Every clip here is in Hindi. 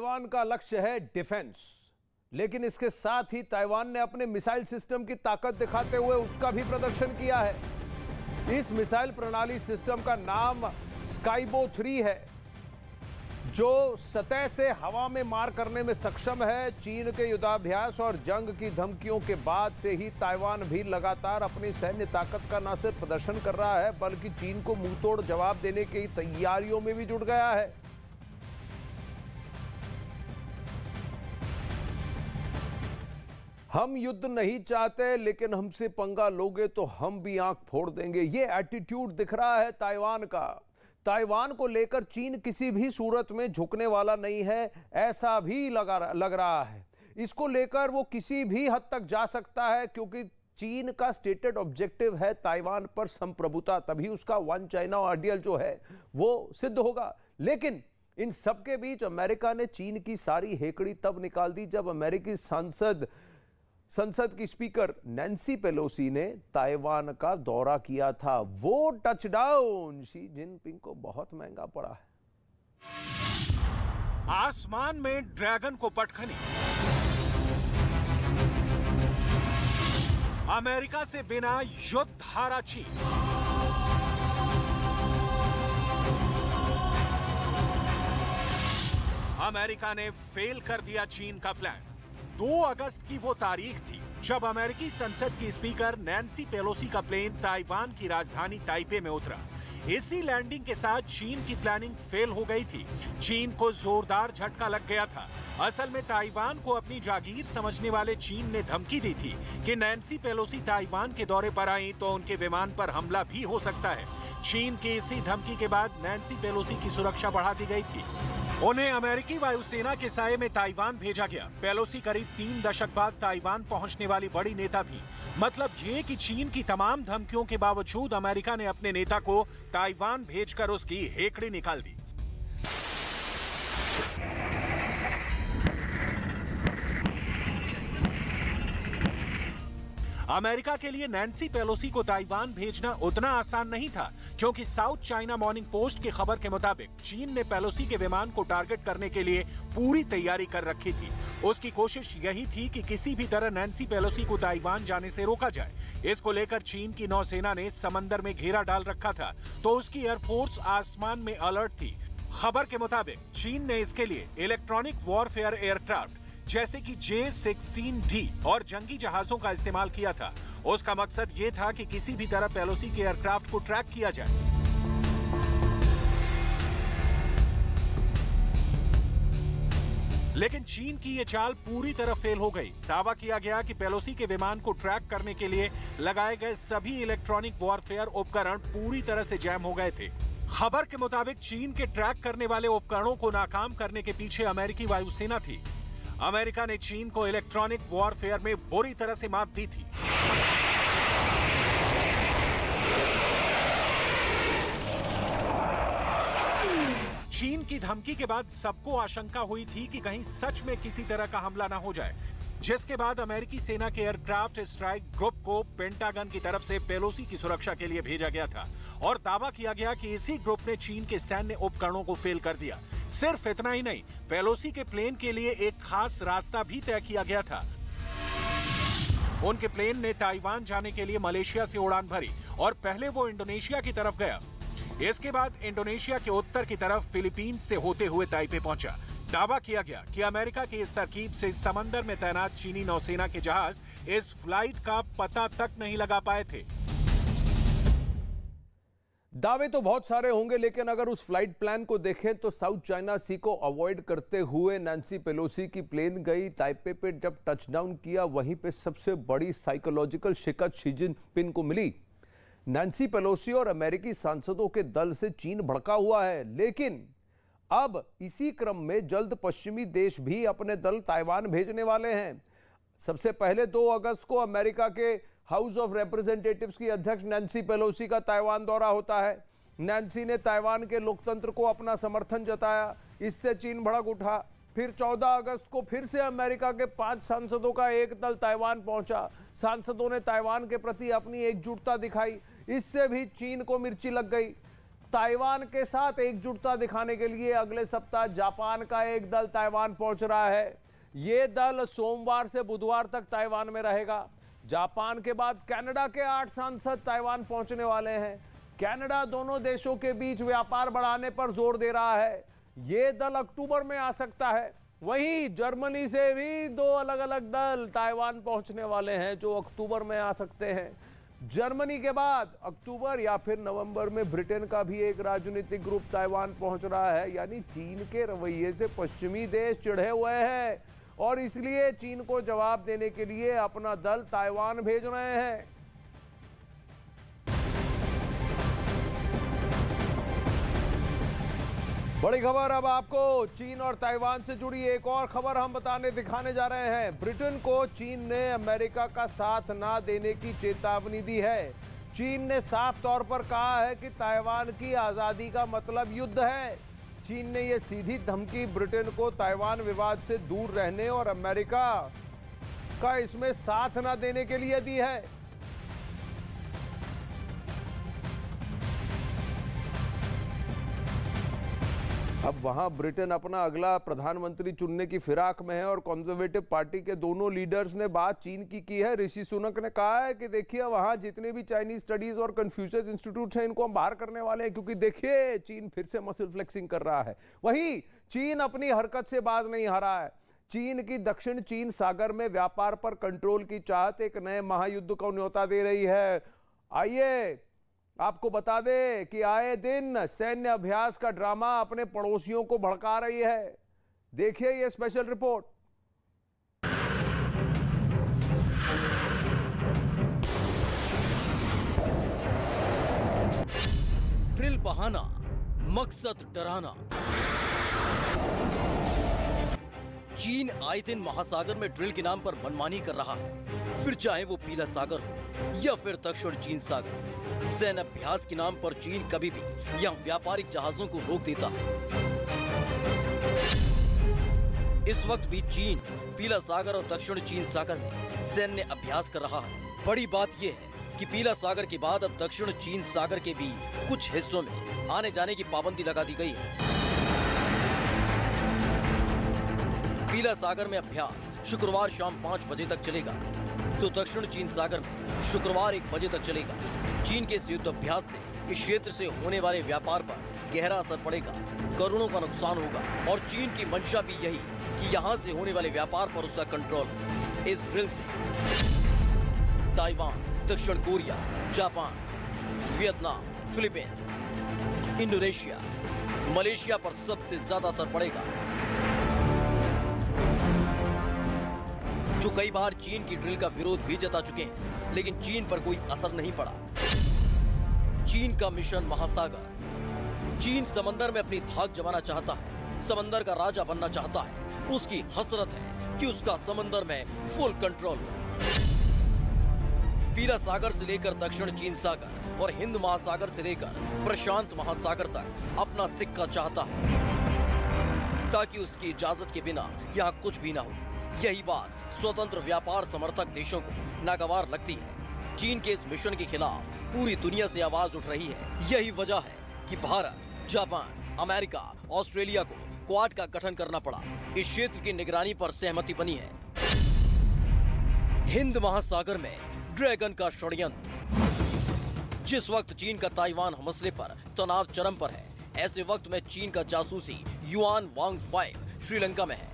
ताइवान का लक्ष्य है डिफेंस, लेकिन इसके साथ ही ताइवान ने अपने मिसाइल सिस्टम की ताकत दिखाते हुए उसका भी प्रदर्शन किया है। इस मिसाइल प्रणाली सिस्टम का नाम स्काईबो 3 है, जो सतह से हवा में मार करने में सक्षम है। चीन के युद्धाभ्यास और जंग की धमकियों के बाद से ही ताइवान भी लगातार अपनी सैन्य ताकत का न सिर्फ प्रदर्शन कर रहा है, बल्कि चीन को मुंहतोड़ जवाब देने की तैयारियों में भी जुट गया है। हम युद्ध नहीं चाहते, लेकिन हमसे पंगा लोगे तो हम भी आंख फोड़ देंगे, ये एटीट्यूड दिख रहा है ताइवान का। ताइवान को लेकर चीन किसी भी सूरत में झुकने वाला नहीं है, ऐसा भी लग रहा है। इसको लेकर वो किसी भी हद तक जा सकता है, क्योंकि चीन का स्टेटेड ऑब्जेक्टिव है ताइवान पर संप्रभुता, तभी उसका वन चाइना आइडियल जो है वो सिद्ध होगा। लेकिन इन सबके बीच अमेरिका ने चीन की सारी हेकड़ी तब निकाल दी जब अमेरिकी संसद की स्पीकर नैन्सी पेलोसी ने ताइवान का दौरा किया था। वो टचडाउन शी जिनपिंग को बहुत महंगा पड़ा है। आसमान में ड्रैगन को पटखनी, अमेरिका से बिना युद्ध हारा चीन। अमेरिका ने फेल कर दिया चीन का प्लान। 2 अगस्त की वो तारीख थी जब अमेरिकी संसद की स्पीकर नैन्सी पेलोसी का प्लेन ताइवान की राजधानी ताइपे में उतरा। इसी लैंडिंग के साथ चीन की प्लानिंग फेल हो गई थी। चीन को जोरदार झटका लग गया था। असल में ताइवान को अपनी जागीर समझने वाले चीन ने धमकी दी थी कि नैन्सी पेलोसी ताइवान के दौरे पर आई तो उनके विमान पर हमला भी हो सकता है। चीन की इसी धमकी के बाद नैन्सी पेलोसी की सुरक्षा बढ़ा दी गई थी। उन्हें अमेरिकी वायुसेना के साये में ताइवान भेजा गया। पेलोसी करीब 3 दशक बाद ताइवान पहुंचने वाली बड़ी नेता थी। मतलब ये कि चीन की तमाम धमकियों के बावजूद अमेरिका ने अपने नेता को ताइवान भेजकर उसकी हेकड़ी निकाल दी। अमेरिका के लिए नैन्सी पेलोसी को ताइवान भेजना उतना आसान नहीं था, क्योंकि साउथ चाइना मॉर्निंग पोस्ट की खबर के मुताबिक चीन ने पेलोसी के विमान को टारगेट करने के लिए पूरी तैयारी कर रखी थी। उसकी कोशिश यही थी कि किसी भी तरह नैन्सी पेलोसी को ताइवान जाने से रोका जाए। इसको लेकर चीन की नौसेना ने समंदर में घेरा डाल रखा था, तो उसकी एयरफोर्स आसमान में अलर्ट थी। खबर के मुताबिक चीन ने इसके लिए इलेक्ट्रॉनिक वॉरफेयर एयरक्राफ्ट जैसे कि J-16D और जंगी जहाजों का इस्तेमाल किया था। उसका मकसद यह था कि किसी भी तरह पेलोसी के एयरक्राफ्ट को ट्रैक किया जाए। लेकिन चीन की यह चाल पूरी तरह फेल हो गई। दावा किया गया कि पेलोसी के विमान को ट्रैक करने के लिए लगाए गए सभी इलेक्ट्रॉनिक वॉरफेयर उपकरण पूरी तरह से जैम हो गए थे। खबर के मुताबिक चीन के ट्रैक करने वाले उपकरणों को नाकाम करने के पीछे अमेरिकी वायुसेना थी। अमेरिका ने चीन को इलेक्ट्रॉनिक वॉरफेयर में बुरी तरह से मात दी थी। चीन की धमकी के बाद सबको आशंका हुई थी कि कहीं सच में किसी तरह का हमला ना हो जाए, जिसके बाद अमेरिकी सेना के एयरक्राफ्ट स्ट्राइक ग्रुप को पेंटागन की तरफ से पेलोसी की सुरक्षा के लिए भेजा गया था और दावा किया गया कि इसी ग्रुप ने चीन के सैन्य उपकरणों को फेल कर दिया। सिर्फ इतना ही नहीं, पेलोसी के प्लेन के लिए एक खास रास्ता भी तय किया गया था। उनके प्लेन ने ताइवान जाने के लिए मलेशिया से उड़ान भरी और पहले वो इंडोनेशिया की तरफ गया। इसके बाद इंडोनेशिया के उत्तर की तरफ फिलीपींस से होते हुए ताइपे पहुंचा। दावा किया गया कि अमेरिका की इस तरकीब से समंदर में तैनात चीनी नौसेना के जहाज इस फ्लाइट का पता तक नहीं लगा पाए थे। दावे तो बहुत सारे होंगे, लेकिन अगर उस फ्लाइट प्लान को देखें तो साउथ चाइना सी को अवॉइड करते हुए नैन्सी पेलोसी की प्लेन गई। ताइपे पे जब टचडाउन किया, वहीं पे सबसे बड़ी साइकोलॉजिकल शिकस्त शी जिनपिंग को मिली। नैन्सी पेलोसी और अमेरिकी सांसदों के दल से चीन भड़का हुआ है, लेकिन अब इसी क्रम में जल्द पश्चिमी देश भी अपने दल ताइवान भेजने वाले हैं। सबसे पहले 2 अगस्त को अमेरिका के हाउस ऑफ रिप्रेजेंटेटिव्स की अध्यक्ष नैन्सी पेलोसी का ताइवान दौरा होता है। नैन्सी ने ताइवान के लोकतंत्र को अपना समर्थन जताया, इससे चीन भड़क उठा। फिर 14 अगस्त को फिर से अमेरिका के 5 सांसदों का एक दल ताइवान पहुंचा। सांसदों ने ताइवान के प्रति अपनी एकजुटता दिखाई, इससे भी चीन को मिर्ची लग गई। ताइवान के साथ एकजुटता दिखाने के लिए अगले सप्ताह जापान का एक दल ताइवान पहुंच रहा है। यह दल सोमवार से बुधवार तक ताइवान में रहेगा। जापान के बाद कनाडा के 8 सांसद ताइवान पहुंचने वाले हैं। कनाडा दोनों देशों के बीच व्यापार बढ़ाने पर जोर दे रहा है। यह दल अक्टूबर में आ सकता है। वहीं जर्मनी से भी 2 अलग अलग दल ताइवान पहुंचने वाले हैं जो अक्टूबर में आ सकते हैं। जर्मनी के बाद अक्टूबर या फिर नवंबर में ब्रिटेन का भी एक राजनीतिक ग्रुप ताइवान पहुंच रहा है। यानी चीन के रवैये से पश्चिमी देश चिढ़े हुए हैं और इसलिए चीन को जवाब देने के लिए अपना दल ताइवान भेज रहे हैं। बड़ी खबर अब आपको चीन और ताइवान से जुड़ी एक और खबर हम दिखाने जा रहे हैं। ब्रिटेन को चीन ने अमेरिका का साथ ना देने की चेतावनी दी है। चीन ने साफ तौर पर कहा है कि ताइवान की आजादी का मतलब युद्ध है। चीन ने यह सीधी धमकी ब्रिटेन को ताइवान विवाद से दूर रहने और अमेरिका का इसमें साथ ना देने के लिए दी है। अब वहां ब्रिटेन अपना अगला प्रधानमंत्री चुनने की फिराक में है और कंजर्वेटिव पार्टी के दोनों लीडर्स ने बात चीन की है। ऋषि सुनक ने कहा है कि देखिए वहां जितने भी चाइनीज स्टडीज और कन्फ्यूशियस इंस्टीट्यूट हैं इनको हम बाहर करने वाले हैं, क्योंकि देखिए चीन फिर से मसल फ्लेक्सिंग कर रहा है। वहीं चीन अपनी हरकत से बाज नहीं हारा है। चीन की दक्षिण चीन सागर में व्यापार पर कंट्रोल की चाहत एक नए महायुद्ध को न्योता दे रही है। आइए आपको बता दें कि आए दिन सैन्य अभ्यास का ड्रामा अपने पड़ोसियों को भड़का रही है। देखिए ये स्पेशल रिपोर्ट। ड्रिल बहाना, मकसद डराना। चीन आए दिन महासागर में ड्रिल के नाम पर मनमानी कर रहा है, फिर चाहे वो पीला सागर हो या फिर दक्षिण चीन सागर। सैन्य अभ्यास के नाम पर चीन कभी भी यहाँ व्यापारिक जहाजों को रोक देता है। इस वक्त भी चीन पीला सागर और दक्षिण चीन सागर में सैन्य अभ्यास कर रहा है। बड़ी बात यह है कि पीला सागर के बाद अब दक्षिण चीन सागर के भी कुछ हिस्सों में आने जाने की पाबंदी लगा दी गई है। पीला सागर में अभ्यास शुक्रवार शाम 5 बजे तक चलेगा, तो दक्षिण चीन सागर में शुक्रवार 1 बजे तक चलेगा। चीन के इस युद्ध अभ्यास से इस क्षेत्र से होने वाले व्यापार पर गहरा असर पड़ेगा, करोड़ों का नुकसान होगा और चीन की मंशा भी यही कि यहाँ से होने वाले व्यापार पर उसका कंट्रोल हो। इस ड्रिल से ताइवान, दक्षिण Korea, Japan, Vietnam, Philippines, Indonesia, Malaysia पर सबसे ज्यादा असर पड़ेगा, जो कई बार चीन की ड्रिल का विरोध भी जता चुके हैं, लेकिन चीन पर कोई असर नहीं पड़ा। चीन का मिशन महासागर। चीन समंदर में अपनी धाक जमाना चाहता है, समंदर का राजा बनना चाहता है। उसकी हसरत है कि उसका समंदर में फुल कंट्रोल हो। पीला सागर से लेकर दक्षिण चीन सागर और हिंद महासागर से लेकर प्रशांत महासागर तक अपना सिक्का चाहता है, ताकि उसकी इजाजत के बिना यहाँ कुछ भी ना हो। यही बात स्वतंत्र व्यापार समर्थक देशों को नागवार लगती है। चीन के इस मिशन के खिलाफ पूरी दुनिया से आवाज उठ रही है। यही वजह है कि भारत, जापान, अमेरिका, ऑस्ट्रेलिया को क्वाड का गठन करना पड़ा। इस क्षेत्र की निगरानी पर सहमति बनी है। हिंद महासागर में ड्रैगन का षड्यंत्र। जिस वक्त चीन का ताइवान मसले पर तनाव चरम पर है, ऐसे वक्त में चीन का जासूसी युआन वांग 5 श्रीलंका में है।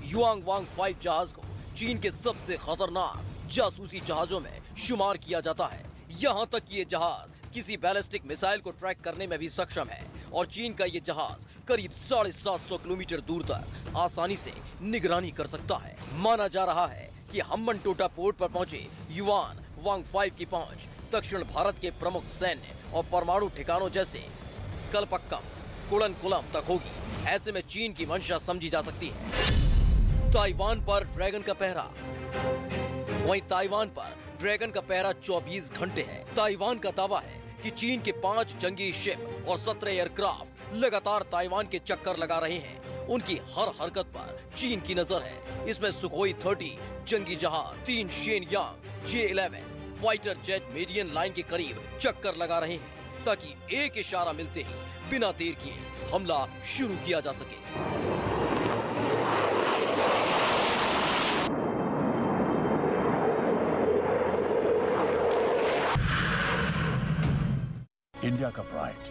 युआन वांग 5 जहाज को चीन के सबसे खतरनाक जासूसी जहाजों में शुमार किया जाता है। यहाँ तक कि ये जहाज किसी बैलिस्टिक मिसाइल को ट्रैक करने में भी सक्षम है और चीन का ये जहाज करीब 750 किलोमीटर दूर तक आसानी से निगरानी कर सकता है। माना जा रहा है कि हम्बनटोटा पोर्ट पर पहुंचे युआन वांग 5 की पहुंच दक्षिण भारत के प्रमुख सैन्य और परमाणु ठिकानों जैसे कलपक्कम, कुड़नकुलम तक होगी। ऐसे में चीन की मंशा समझी जा सकती है। ताइवान पर ड्रैगन का पहरा। वहीं ताइवान पर ड्रैगन का पहरा 24 घंटे है। ताइवान का दावा है कि चीन के 5 जंगी शिप और 17 एयरक्राफ्ट लगातार ताइवान के चक्कर लगा रहे हैं। उनकी हर हरकत पर चीन की नजर है। इसमें सुखोई 30 जंगी जहाज, 3 Shenyang J-11 fighter jet median line के करीब चक्कर लगा रहे हैं। ताकि एक इशारा मिलते ही बिना देर किए हमला शुरू किया जा सके। इंडिया का प्राइड,